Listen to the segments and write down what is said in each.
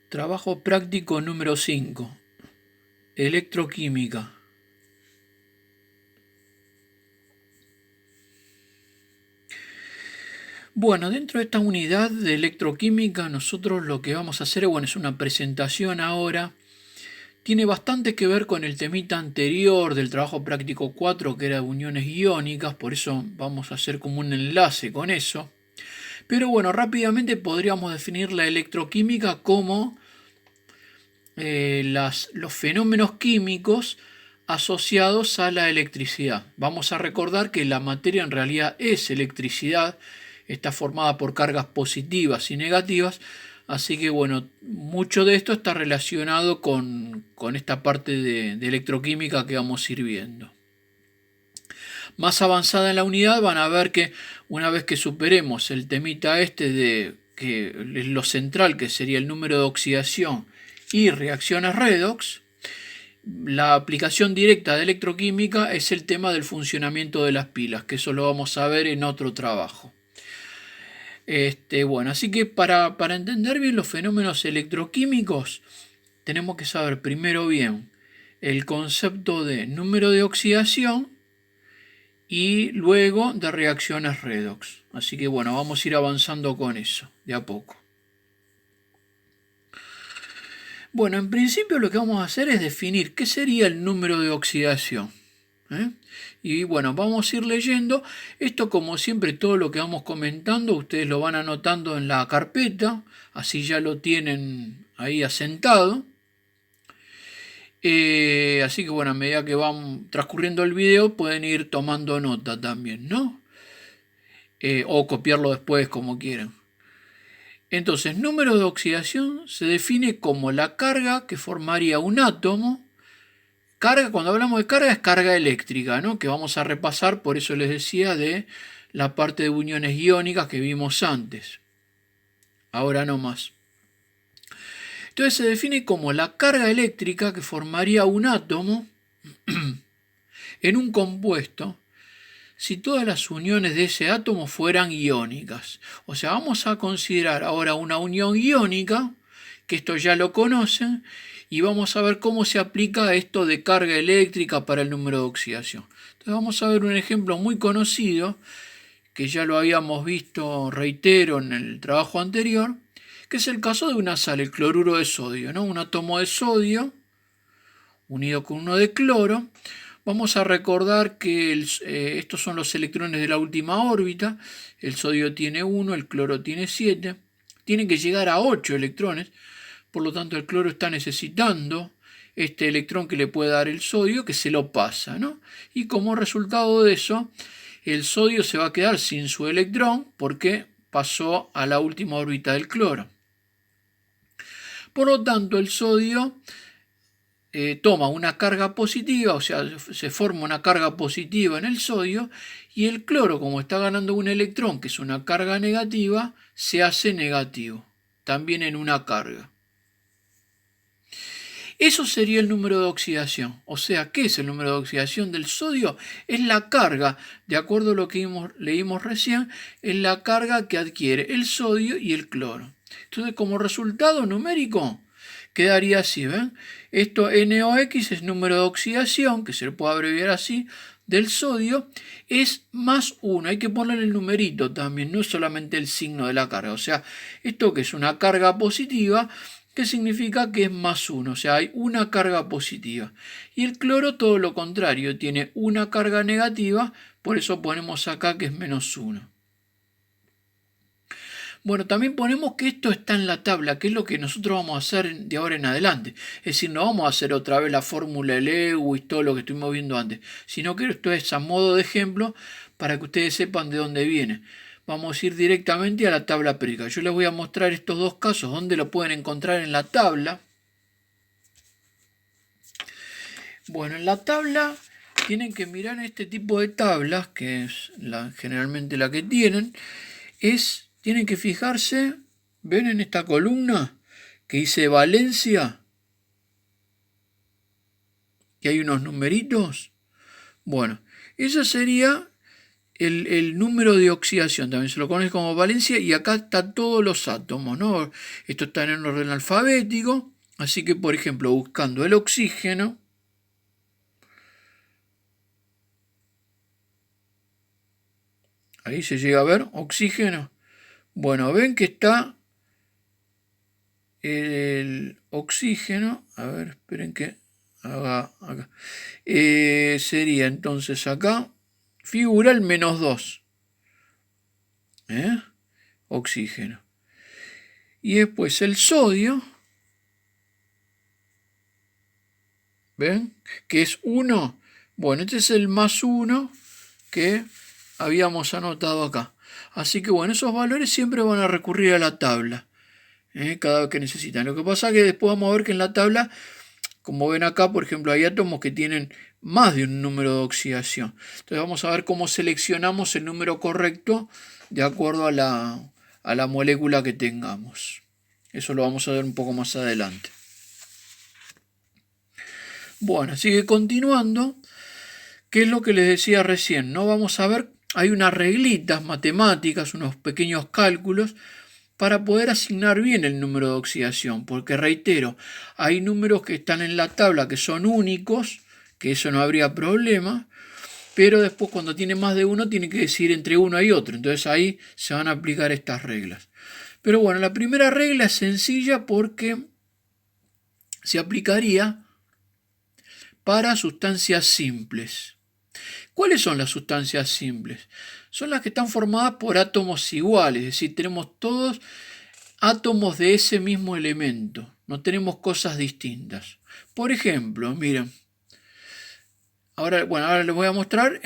Trabajo práctico número 5. Electroquímica. Bueno, dentro de esta unidad de electroquímica nosotros lo que vamos a hacer es una presentación ahora. Tiene bastante que ver con el temita anterior del trabajo práctico 4, que era uniones iónicas, por eso vamos a hacer como un enlace con eso. Pero bueno, rápidamente podríamos definir la electroquímica como los fenómenos químicos asociados a la electricidad. Vamos a recordar que la materia en realidad es electricidad, está formada por cargas positivas y negativas, así que bueno, mucho de esto está relacionado con esta parte de electroquímica que vamos a ir viendo. Más avanzada en la unidad van a ver que una vez que superemos el temita este de que es lo central, que sería el número de oxidación y reacciones redox, la aplicación directa de electroquímica es el tema del funcionamiento de las pilas, que eso lo vamos a ver en otro trabajo. Bueno, así que para entender bien los fenómenos electroquímicos, tenemos que saber primero bien el concepto de número de oxidación y luego de reacciones redox. Así que bueno, vamos a ir avanzando con eso, de a poco. Bueno, en principio lo que vamos a hacer es definir qué sería el número de oxidación. Y bueno, vamos a ir leyendo. Esto, como siempre, todo lo que vamos comentando, ustedes lo van anotando en la carpeta, así ya lo tienen ahí asentado. Así que bueno, a medida que van transcurriendo el video, pueden ir tomando nota también, ¿no? O copiarlo después, como quieran. Entonces, número de oxidación se define como la carga que formaría un átomo. Carga, cuando hablamos de carga, es carga eléctrica, ¿no? Que vamos a repasar, por eso les decía, de la parte de uniones iónicas que vimos antes. Ahora no más. Entonces se define como la carga eléctrica que formaría un átomo en un compuesto si todas las uniones de ese átomo fueran iónicas. O sea, vamos a considerar ahora una unión iónica, que esto ya lo conocen, y vamos a ver cómo se aplica esto de carga eléctrica para el número de oxidación. Entonces vamos a ver un ejemplo muy conocido, que ya lo habíamos visto, reitero, en el trabajo anterior, que es el caso de una sal, el cloruro de sodio, ¿no? Un átomo de sodio unido con uno de cloro. Vamos a recordar que estos son los electrones de la última órbita. El sodio tiene 1, el cloro tiene 7. Tienen que llegar a 8 electrones. Por lo tanto, el cloro está necesitando este electrón que le puede dar el sodio, que se lo pasa, ¿no? Y como resultado de eso, el sodio se va a quedar sin su electrón porque pasó a la última órbita del cloro. Por lo tanto, el sodio toma una carga positiva, o sea, se forma una carga positiva en el sodio, y el cloro, como está ganando un electrón, que es una carga negativa, se hace negativo, también en una carga. Eso sería el número de oxidación. O sea, ¿qué es el número de oxidación del sodio? Es la carga, de acuerdo a lo que leímos recién, es la carga que adquiere el sodio y el cloro. Entonces, como resultado numérico, quedaría así, ¿ven? Esto NOx es número de oxidación, que se le puede abreviar así, del sodio, es más 1. Hay que ponerle el numerito también, no es solamente el signo de la carga. O sea, esto que es una carga positiva, que significa que es más 1, o sea, hay una carga positiva. Y el cloro todo lo contrario, tiene una carga negativa, por eso ponemos acá que es menos 1. Bueno, también ponemos que esto está en la tabla, que es lo que nosotros vamos a hacer de ahora en adelante. Es decir, no vamos a hacer otra vez la fórmula de Lewis, todo lo que estuvimos viendo antes, sino que esto es a modo de ejemplo para que ustedes sepan de dónde viene. Vamos a ir directamente a la tabla periódica. Yo les voy a mostrar estos dos casos, donde lo pueden encontrar en la tabla. Bueno, en la tabla tienen que mirar este tipo de tablas, que es generalmente la que tienen, tienen que fijarse, ven en esta columna que dice Valencia, que hay unos numeritos. Bueno, esa sería el número de oxidación, también se lo conoce como valencia, y acá están todos los átomos, ¿no? Esto está en orden alfabético, así que, por ejemplo, buscando el oxígeno, ahí se llega a ver, oxígeno. Bueno, ven que está el oxígeno, a ver, esperen que haga acá. Sería entonces acá, figura el -2, oxígeno. Y después el sodio, ¿ven? Que es 1. Bueno, este es el +1 que habíamos anotado acá. Así que bueno, esos valores siempre van a recurrir a la tabla, cada vez que necesitan. Lo que pasa es que después vamos a ver que en la tabla, como ven acá, por ejemplo, hay átomos que tienen más de un número de oxidación. Entonces vamos a ver cómo seleccionamos el número correcto de acuerdo a la molécula que tengamos. Eso lo vamos a ver un poco más adelante. Bueno, sigue continuando. ¿Qué es lo que les decía recién? ¿No? Vamos a ver, hay unas reglitas matemáticas, unos pequeños cálculos para poder asignar bien el número de oxidación, porque reitero, hay números que están en la tabla que son únicos, que eso no habría problema, pero después cuando tiene más de uno tiene que decidir entre uno y otro, entonces ahí se van a aplicar estas reglas. Pero bueno, la primera regla es sencilla porque se aplicaría para sustancias simples. ¿Cuáles son las sustancias simples? Son las que están formadas por átomos iguales, es decir, tenemos todos átomos de ese mismo elemento, no tenemos cosas distintas. Por ejemplo, miren, ahora les voy a mostrar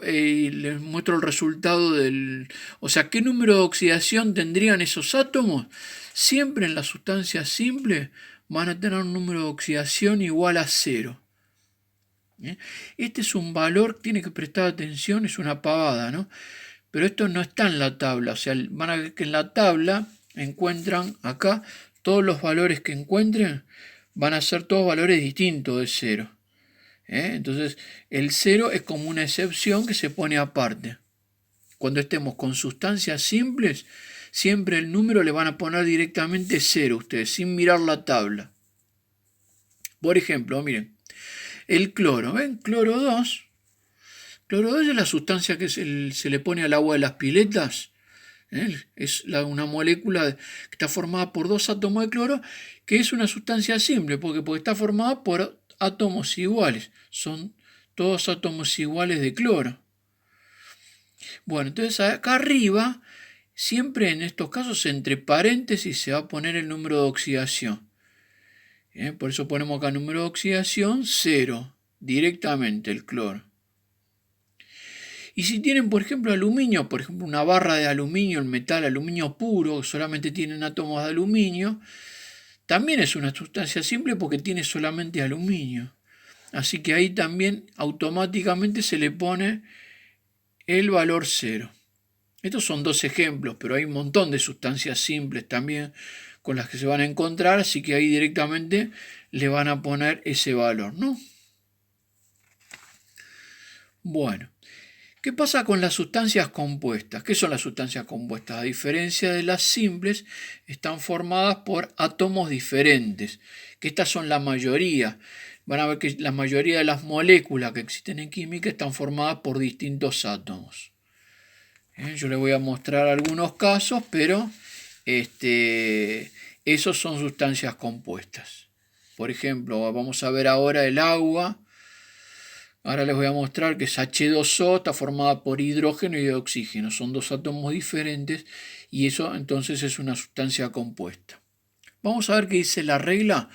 y les muestro el resultado o sea, ¿qué número de oxidación tendrían esos átomos? Siempre en las sustancias simples van a tener un número de oxidación igual a 0. Este es un valor, tiene que prestar atención, es una pavada, ¿no? Pero esto no está en la tabla, o sea, van a ver que en la tabla encuentran acá todos los valores que encuentren, van a ser todos valores distintos de 0. Entonces, el 0 es como una excepción que se pone aparte. Cuando estemos con sustancias simples, siempre el número le van a poner directamente 0 ustedes, sin mirar la tabla. Por ejemplo, miren, el cloro, ¿ven? Cloro 2. Cloro 2 es la sustancia que se le pone al agua de las piletas. Es una molécula que está formada por 2 átomos de cloro, que es una sustancia simple, porque está formada por átomos iguales. Son todos átomos iguales de cloro. Bueno, entonces acá arriba, siempre en estos casos, entre paréntesis se va a poner el número de oxidación. Por eso ponemos acá número de oxidación 0, directamente el cloro. Y si tienen, por ejemplo, aluminio, por ejemplo, una barra de aluminio, el metal aluminio puro, solamente tienen átomos de aluminio, también es una sustancia simple porque tiene solamente aluminio. Así que ahí también automáticamente se le pone el valor 0. Estos son 2 ejemplos, pero hay un montón de sustancias simples también con las que se van a encontrar, así que ahí directamente le van a poner ese valor, ¿no? Bueno, ¿qué pasa con las sustancias compuestas? ¿Qué son las sustancias compuestas? A diferencia de las simples, están formadas por átomos diferentes, que estas son la mayoría. Van a ver que la mayoría de las moléculas que existen en química están formadas por distintos átomos. Yo les voy a mostrar algunos casos, pero esos son sustancias compuestas. Por ejemplo, vamos a ver ahora el agua. Ahora les voy a mostrar que es H2O, está formada por hidrógeno y de oxígeno. Son 2 átomos diferentes y eso entonces es una sustancia compuesta. Vamos a ver qué dice la regla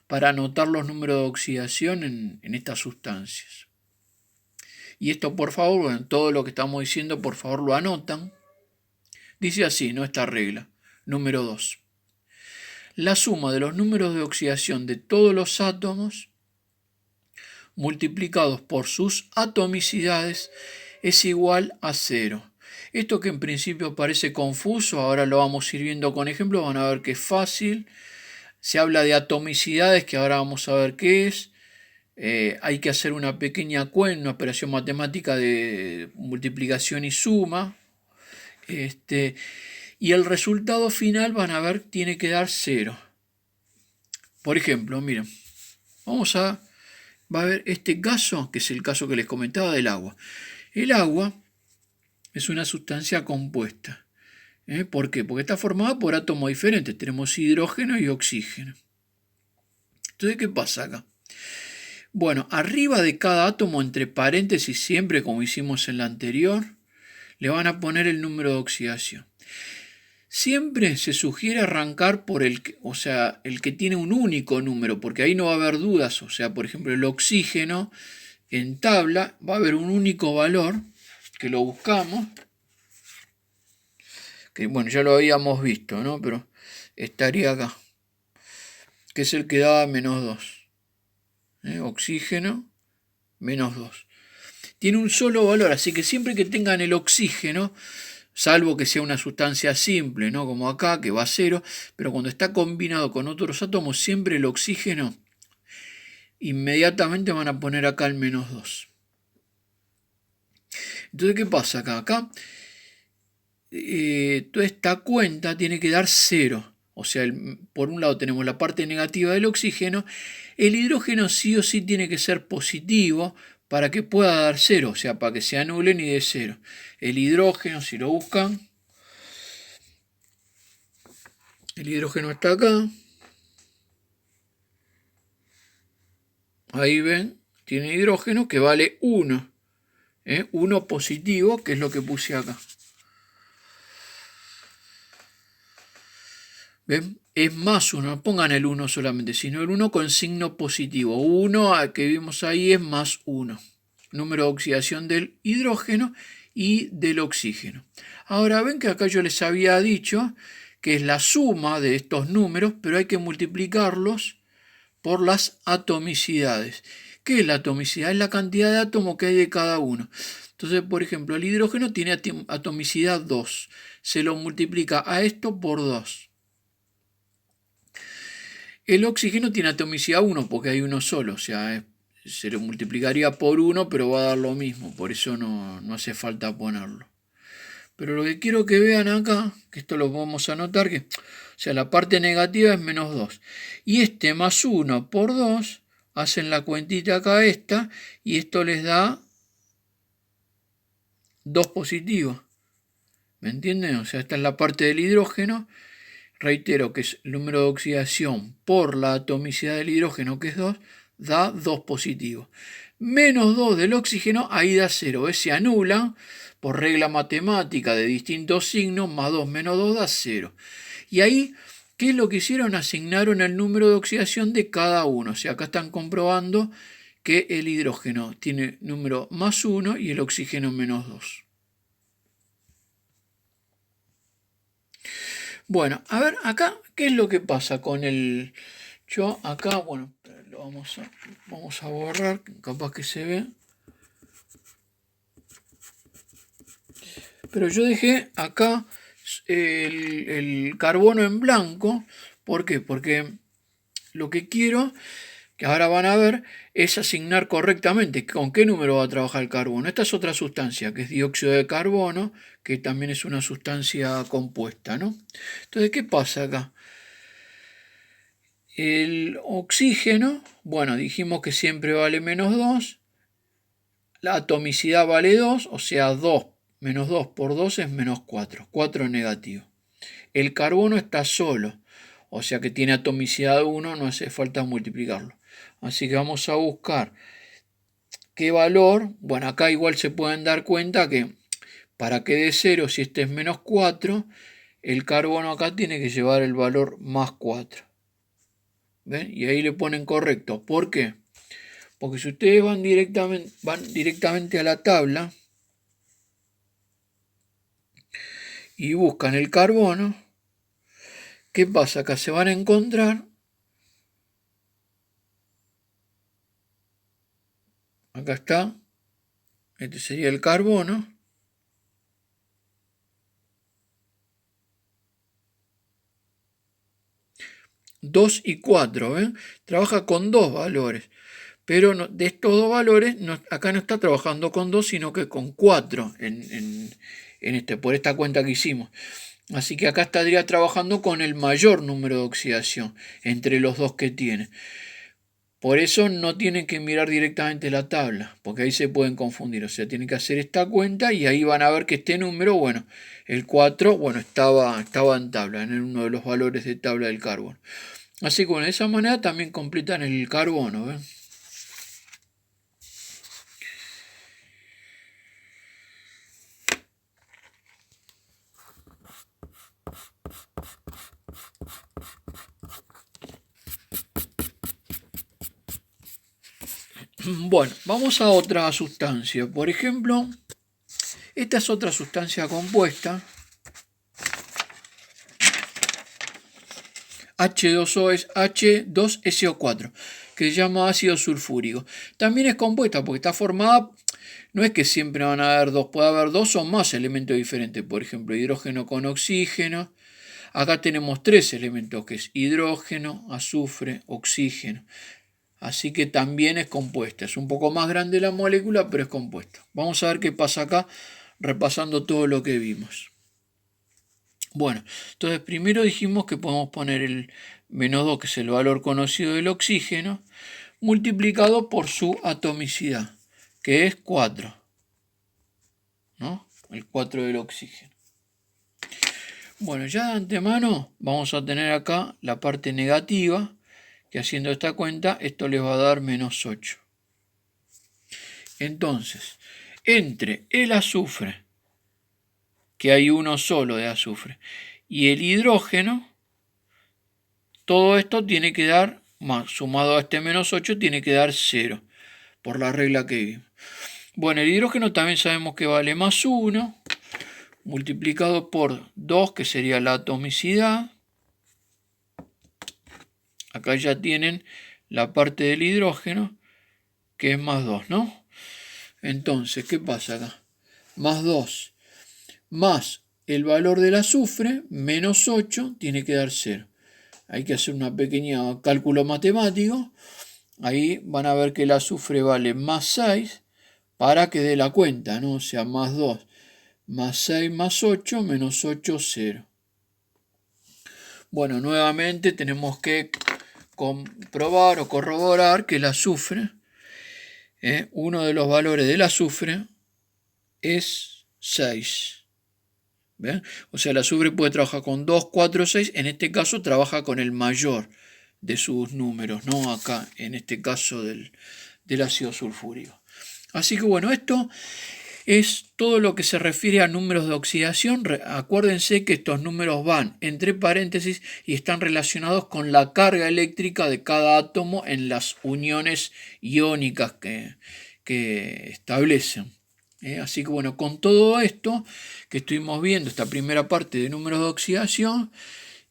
para anotar los números de oxidación en estas sustancias. Y esto, por favor, en todo lo que estamos diciendo, por favor lo anotan. Dice así, ¿no? Esta regla. Número 2. La suma de los números de oxidación de todos los átomos multiplicados por sus atomicidades es igual a 0. Esto que en principio parece confuso, ahora lo vamos a ir viendo con ejemplos, van a ver que es fácil. Se habla de atomicidades, que ahora vamos a ver qué es. hay que hacer una pequeña cuenta, una operación matemática de multiplicación y suma. Y el resultado final, van a ver, tiene que dar 0. Por ejemplo, miren, va a ver este caso, que es el caso que les comentaba del agua. El agua es una sustancia compuesta. ¿Por qué? Porque está formada por átomos diferentes. Tenemos hidrógeno y oxígeno. Entonces, ¿qué pasa acá? Bueno, arriba de cada átomo, entre paréntesis, siempre como hicimos en la anterior, le van a poner el número de oxidación. Siempre se sugiere arrancar por el que tiene un único número, porque ahí no va a haber dudas. O sea, por ejemplo, el oxígeno en tabla va a haber un único valor, que lo buscamos, que bueno, ya lo habíamos visto, ¿no? Pero estaría acá, que es el que daba -2. Oxígeno, -2. Tiene un solo valor, así que siempre que tengan el oxígeno, salvo que sea una sustancia simple, ¿no? Como acá, que va a 0, pero cuando está combinado con otros átomos, siempre el oxígeno, inmediatamente van a poner acá el -2. Entonces, ¿qué pasa acá? Acá, toda esta cuenta tiene que dar 0. O sea, por un lado tenemos la parte negativa del oxígeno. El hidrógeno sí o sí tiene que ser positivo para que pueda dar 0, o sea, para que se anulen y dé 0. El hidrógeno, si lo buscan, el hidrógeno está acá. Ahí ven, tiene hidrógeno que vale 1. 1 positivo, que es lo que puse acá. ¿Ven? Es más 1, no pongan el 1 solamente, sino el 1 con signo positivo. 1 que vimos ahí es más 1. Número de oxidación del hidrógeno y del oxígeno. Ahora ven que acá yo les había dicho que es la suma de estos números, pero hay que multiplicarlos por las atomicidades. ¿Qué es la atomicidad? Es la cantidad de átomos que hay de cada uno. Entonces, por ejemplo, el hidrógeno tiene atomicidad 2. Se lo multiplica a esto por 2. El oxígeno tiene atomicidad 1 porque hay uno solo, o sea, se lo multiplicaría por 1, pero va a dar lo mismo, por eso no hace falta ponerlo. Pero lo que quiero que vean acá, que esto lo vamos a anotar, que, o sea, la parte negativa es -2. Y este más 1 por 2, hacen la cuentita acá esta, y esto les da 2 positivos. ¿Me entienden? O sea, esta es la parte del hidrógeno. Reitero que es el número de oxidación por la atomicidad del hidrógeno, que es 2, da 2 positivos. -2 del oxígeno, ahí da 0. Se anula por regla matemática de distintos signos, más 2 menos 2 da 0. Y ahí, ¿qué es lo que hicieron? Asignaron el número de oxidación de cada uno. O sea, acá están comprobando que el hidrógeno tiene número más 1 y el oxígeno -2. Bueno, a ver acá, ¿qué es lo que pasa con el... Yo acá, bueno, lo vamos a borrar, capaz que se ve. Pero yo dejé acá el carbono en blanco. ¿Por qué? Porque lo que quiero, que ahora van a ver, es asignar correctamente con qué número va a trabajar el carbono. Esta es otra sustancia, que es dióxido de carbono, que también es una sustancia compuesta, ¿no? Entonces, ¿qué pasa acá? El oxígeno, bueno, dijimos que siempre vale -2. La atomicidad vale 2, o sea, 2 menos 2 por 2 es -4. 4 negativo. El carbono está solo, o sea que tiene atomicidad 1, no hace falta multiplicarlo. Así que vamos a buscar qué valor. Bueno, acá igual se pueden dar cuenta que para que dé 0, si este es -4, el carbono acá tiene que llevar el valor +4. ¿Ven? Y ahí le ponen correcto. ¿Por qué? Porque si ustedes van directamente a la tabla y buscan el carbono, ¿qué pasa? Acá se van a encontrar, acá está, este sería el carbono, ...2 y 4, ¿ven? Trabaja con dos valores. Pero de estos dos valores, acá no está trabajando con 2, sino que con 4 por esta cuenta que hicimos. Así que acá estaría trabajando con el mayor número de oxidación entre los dos que tiene. Por eso no tienen que mirar directamente la tabla, porque ahí se pueden confundir. O sea, tienen que hacer esta cuenta y ahí van a ver que este número, bueno, el 4, bueno, estaba en tabla, en uno de los valores de tabla del carbono. Así que bueno, de esa manera también completan el carbono, ¿ven? Bueno, vamos a otra sustancia. Por ejemplo, esta es otra sustancia compuesta. H2O es H2SO4, que se llama ácido sulfúrico. También es compuesta porque está formada, no es que siempre van a haber dos, puede haber dos o más elementos diferentes. Por ejemplo, hidrógeno con oxígeno. Acá tenemos tres elementos, que es hidrógeno, azufre, oxígeno. Así que también es compuesta. Es un poco más grande la molécula, pero es compuesta. Vamos a ver qué pasa acá, repasando todo lo que vimos. Bueno, entonces primero dijimos que podemos poner el -2, que es el valor conocido del oxígeno, multiplicado por su atomicidad, que es 4. ¿No? El 4 del oxígeno. Bueno, ya de antemano vamos a tener acá la parte negativa, que haciendo esta cuenta, esto les va a dar -8. Entonces, entre el azufre, que hay uno solo de azufre, y el hidrógeno, todo esto tiene que dar, más sumado a este -8, tiene que dar 0, por la regla que vimos. Bueno, el hidrógeno también sabemos que vale +1, multiplicado por 2, que sería la atomicidad. Acá ya tienen la parte del hidrógeno, que es +2, ¿no? Entonces, ¿qué pasa acá? +2 más el valor del azufre, -8, tiene que dar 0. Hay que hacer un pequeño cálculo matemático. Ahí van a ver que el azufre vale +6 para que dé la cuenta, ¿no? O sea, +2 más 6 más 8, -8, 0. Bueno, nuevamente tenemos que comprobar o corroborar que el azufre, uno de los valores del azufre es 6. ¿Ven? O sea, el azufre puede trabajar con 2, 4, 6. En este caso trabaja con el mayor de sus números, ¿no? Acá, en este caso del ácido sulfúrico. Así que bueno, esto es todo lo que se refiere a números de oxidación. Acuérdense que estos números van entre paréntesis y están relacionados con la carga eléctrica de cada átomo en las uniones iónicas que establecen. Así que bueno, con todo esto que estuvimos viendo, esta primera parte de números de oxidación,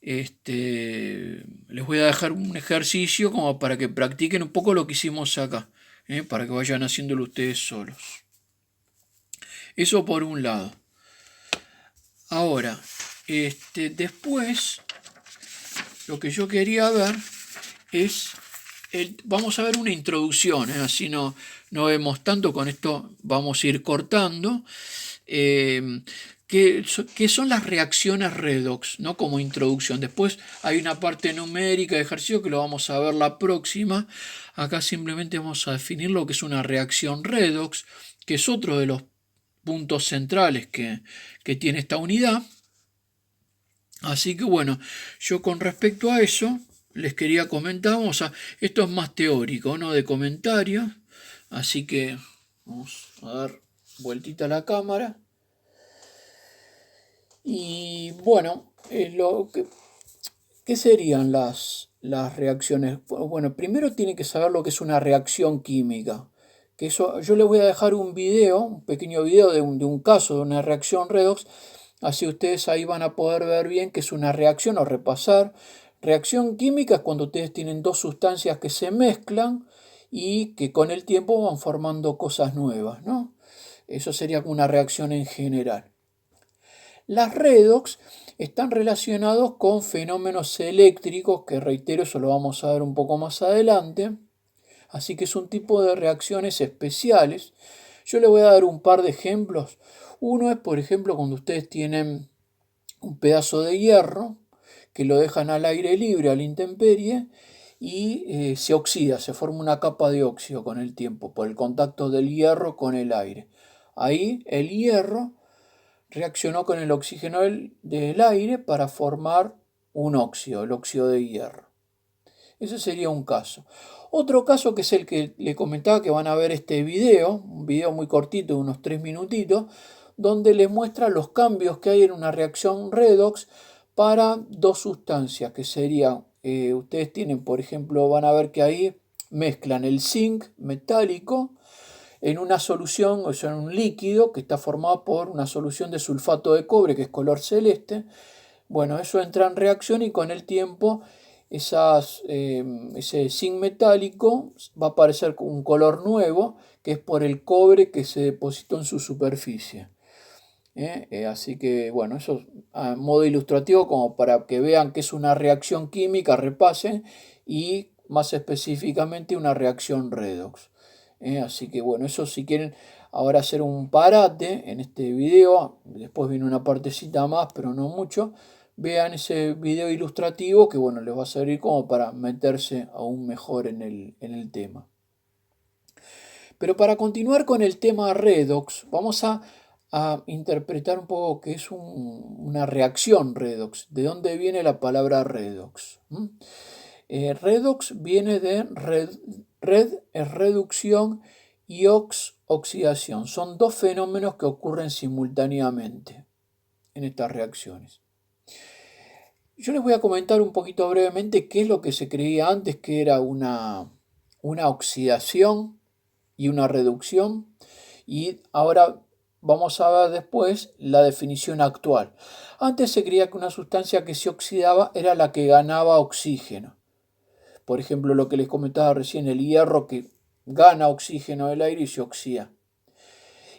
les voy a dejar un ejercicio como para que practiquen un poco lo que hicimos acá, para que vayan haciéndolo ustedes solos. Eso por un lado. Ahora, después, lo que yo quería ver es, vamos a ver una introducción, así no vemos tanto, con esto vamos a ir cortando, que son las reacciones redox, ¿no? Como introducción. Después hay una parte numérica de ejercicio que lo vamos a ver la próxima. Acá simplemente vamos a definir lo que es una reacción redox, que es otro de los puntos centrales que tiene esta unidad. Así que bueno, yo con respecto a eso les quería comentar, esto es más teórico, ¿no? De comentario, así que vamos a dar vueltita a la cámara. Y bueno, ¿qué serían las reacciones? Bueno, primero tienen que saber lo que es una reacción química. Que eso, yo les voy a dejar un pequeño video de un caso de una reacción redox. Así ustedes ahí van a poder ver bien qué es una reacción o repasar. Reacción química es cuando ustedes tienen dos sustancias que se mezclan y que con el tiempo van formando cosas nuevas, ¿no? Eso sería una reacción en general. Las redox están relacionados con fenómenos eléctricos, que reitero, eso lo vamos a ver un poco más adelante, Así que es un tipo de reacciones especiales. Yo le voy a dar un par de ejemplos. Uno es, por ejemplo, cuando ustedes tienen un pedazo de hierro que lo dejan al aire libre, a la intemperie, y se oxida, se forma una capa de óxido con el tiempo, por el contacto del hierro con el aire. Ahí el hierro reaccionó con el oxígeno del aire para formar un óxido, el óxido de hierro. Ese sería un caso. Otro caso que es el que le comentaba, que van a ver este video, un video muy cortito de unos 3 minutitos, donde les muestra los cambios que hay en una reacción redox para dos sustancias, que serían, ustedes tienen, por ejemplo, van a ver que ahí mezclan el zinc metálico en una solución, o sea, en un líquido que está formado por una solución de sulfato de cobre, que es color celeste. Bueno, eso entra en reacción y con el tiempo ese zinc metálico va a aparecer con un color nuevo, que es por el cobre que se depositó en su superficie. Así que, bueno, eso a modo ilustrativo, como para que vean que es una reacción química, repasen, y más específicamente una reacción redox. Así que, bueno, eso si quieren ahora hacer un parate en este video, después viene una partecita más, pero no mucho. Vean ese video ilustrativo que, bueno, les va a servir como para meterse aún mejor en el tema. Pero para continuar con el tema redox, vamos a interpretar un poco qué es una reacción redox. ¿De dónde viene la palabra redox? Redox viene de red es reducción y oxidación. Son dos fenómenos que ocurren simultáneamente en estas reacciones. Yo les voy a comentar un poquito brevemente qué es lo que se creía antes que era una oxidación y una reducción, y ahora vamos a ver después la definición actual. Antes se creía que una sustancia que se oxidaba era la que ganaba oxígeno. Por ejemplo, lo que les comentaba recién, el hierro que gana oxígeno del aire y se oxida.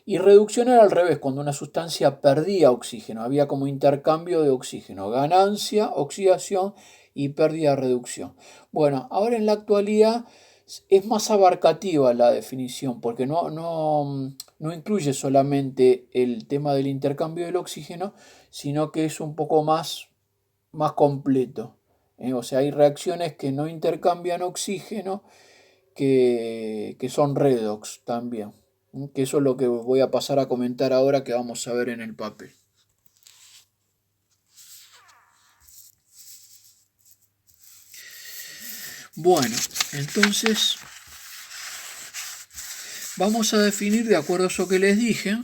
Y reducción era al revés, cuando una sustancia perdía oxígeno, había como intercambio de oxígeno, ganancia, oxidación y pérdida, reducción. Bueno, ahora en la actualidad es más abarcativa la definición, porque no incluye solamente el tema del intercambio del oxígeno, sino que es un poco más completo. O sea, hay reacciones que no intercambian oxígeno que son redox también. Que eso es lo que voy a pasar a comentar ahora, que vamos a ver en el papel. Bueno, entonces vamos a definir, de acuerdo a eso que les dije,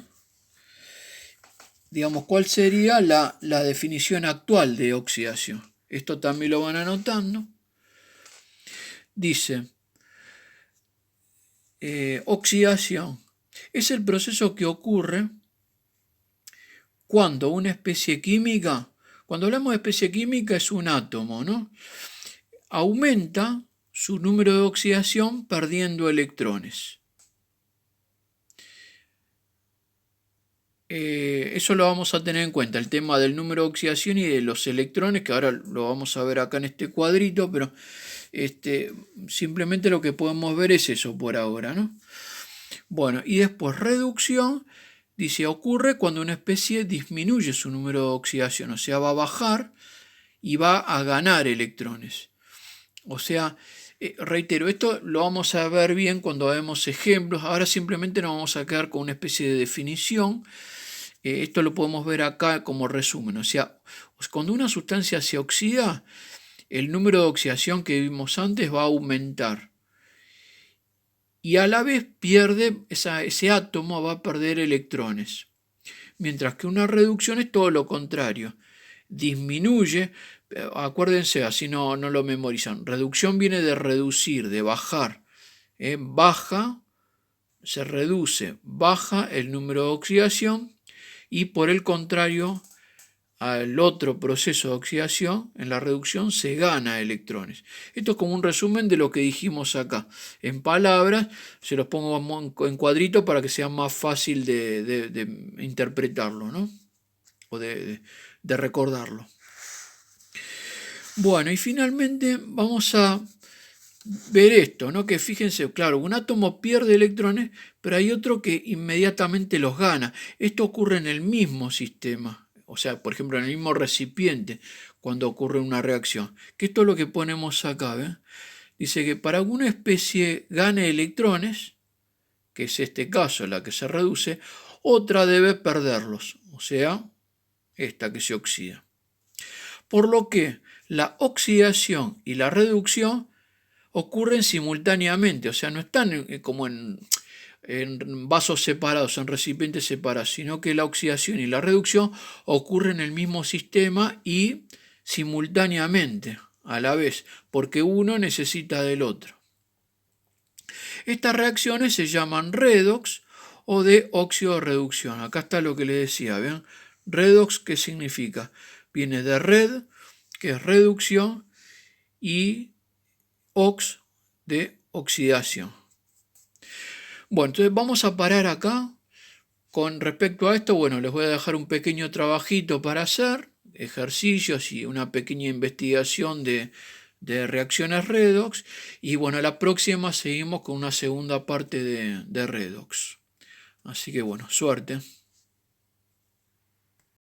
digamos, cuál sería la definición actual de oxidación. Esto también lo van anotando. Dice, oxidación es el proceso que ocurre cuando una especie química, cuando hablamos de especie química es un átomo, ¿no? Aumenta su número de oxidación perdiendo electrones. Eso lo vamos a tener en cuenta, el tema del número de oxidación y de los electrones, que ahora lo vamos a ver acá en este cuadrito, pero simplemente lo que podemos ver es eso por ahora, ¿no? Bueno, y después reducción, dice, ocurre cuando una especie disminuye su número de oxidación, o sea, va a bajar y va a ganar electrones. O sea, reitero, esto lo vamos a ver bien cuando vemos ejemplos. Ahora simplemente nos vamos a quedar con una especie de definición. Esto lo podemos ver acá como resumen. O sea, cuando una sustancia se oxida, el número de oxidación que vimos antes va a aumentar. Y a la vez pierde, ese átomo va a perder electrones. Mientras que una reducción es todo lo contrario. Disminuye, acuérdense, así no lo memorizan. Reducción viene de reducir, de bajar. Baja, se reduce, baja el número de oxidación, y por el contrario, al otro proceso de oxidación, en la reducción se gana electrones. Esto es como un resumen de lo que dijimos acá. En palabras, se los pongo en cuadrito para que sea más fácil de interpretarlo, ¿no? O de recordarlo. Bueno, y finalmente vamos a ver esto, ¿no? Que fíjense, claro, un átomo pierde electrones, pero hay otro que inmediatamente los gana. Esto ocurre en el mismo sistema, o sea, por ejemplo, en el mismo recipiente, cuando ocurre una reacción. Que esto es lo que ponemos acá, ¿ven? Dice que para que una especie gane electrones, que es este caso, la que se reduce, otra debe perderlos, o sea, esta que se oxida. Por lo que la oxidación y la reducción ocurren simultáneamente, o sea, no están como en vasos separados, en recipientes separados, sino que la oxidación y la reducción ocurren en el mismo sistema y simultáneamente, a la vez, porque uno necesita del otro. Estas reacciones se llaman redox o de óxido-reducción. Acá está lo que les decía, ¿ven? Redox, ¿qué significa? Viene de red, que es reducción, y ox, de oxidación. Bueno, entonces vamos a parar acá. Con respecto a esto, bueno, les voy a dejar un pequeño trabajito para hacer, ejercicios y una pequeña investigación de reacciones redox. Y bueno, la próxima seguimos con una segunda parte de redox. Así que bueno, suerte.